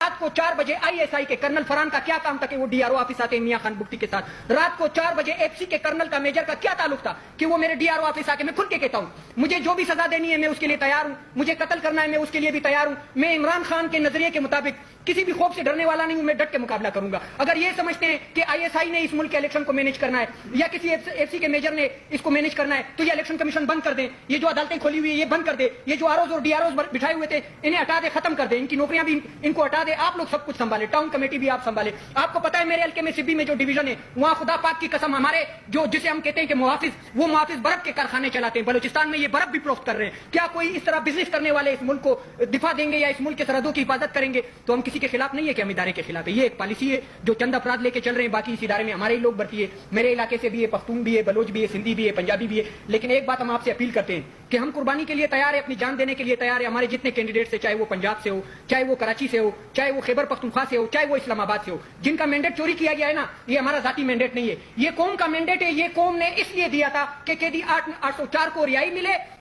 رات کو 4 بجے ISI کے کرنل فرحان کا کیا کام تھا کہ وہ DRO آفس آتے ہیں میاں خان بگٹی کے ساتھ؟ رات کو 4 بجے FC کے کرنل کا میجر کا کیا تعلق تھا کہ وہ میرے DRO آفس آ کے، میں کھل کے کہتا ہوں مجھے جو بھی سزا دینی ہے میں اس کے لیے تیار ہوں، مجھے قتل کرنا ہے میں اس کے لیے بھی تیار ہوں، میں عمران خان کے نظریے کے مطابق کسی بھی خوف سے ڈرنے والا نہیں ہوں، میں ڈٹ کے مقابلہ کروں گا۔ اگر یہ سمجھتے ہیں کہ ISI نے اس ملک کے الیکشن کو مینیج کرنا ہے یا کسی FC کے میجر نے اس کو مینیج کرنا ہے تو یہ الیکشن کمیشن بند کر دیں، یہ جو عدالتیں کھولی ہوئی ہے یہ بند کر دے، یہ جو ROs اور DROs بٹھائے ہوئے تھے انہیں ہٹا دے، ختم کر دے، ان کی نوکریاں بھی ان کو ہٹا دے، آپ لوگ سب کچھ سنبھالے، ٹاؤن کمیٹی بھی آپ سنبھالے۔ آپ کو پتا ہے میرے حلقے میں سبی میں جو ڈویژن ہے وہاں خدا پاک کی قسم ہمارے جسے ہم کہتے ہیں کہ محافظ، وہ محافظ برف کے کارخانے چلاتے ہیں، بلوچستان میں یہ برف بھی فروخت کر رہے ہیں۔ کیا کوئی اس طرح بزنس کرنے والے اس ملک کو دفاع دیں گے یا اس ملک کے سرحدوں کی حفاظت کریں گے؟ تو ہم کسی کے خلاف نہیں ہے کہ ہم ادارے کے خلاف ہے، یہ ایک پالیسی ہے جو چند افراد لے کے چل رہے ہیں، باقی اس ادارے میں ہمارے ہی لوگ بھرتی ہے، میرے علاقے سے بھی ہے، پختون بھی ہے، بلوچ بھی ہے، سندھی بھی ہے، پنجابی بھی ہے۔ لیکن ایک بات ہم آپ سے اپیل کرتے ہیں کہ ہم قربانی کے لیے تیار ہیں، اپنی جان دینے کے لیے تیار ہیں۔ ہمارے جتنے کینڈیڈیٹس ہیں، چاہے وہ پنجاب سے ہو، چاہے وہ کراچی سے ہو، چاہے وہ خیبر پختونخوا سے ہو، چاہے وہ اسلام آباد سے ہو، جن کا مینڈیٹ چوری کیا گیا ہے نا، یہ ہمارا ذاتی مینڈیٹ نہیں ہے، یہ قوم کا مینڈیٹ ہے۔ یہ قوم نے اس لیے دیا تھا کہ قیدی 804 کو رہائی ملے۔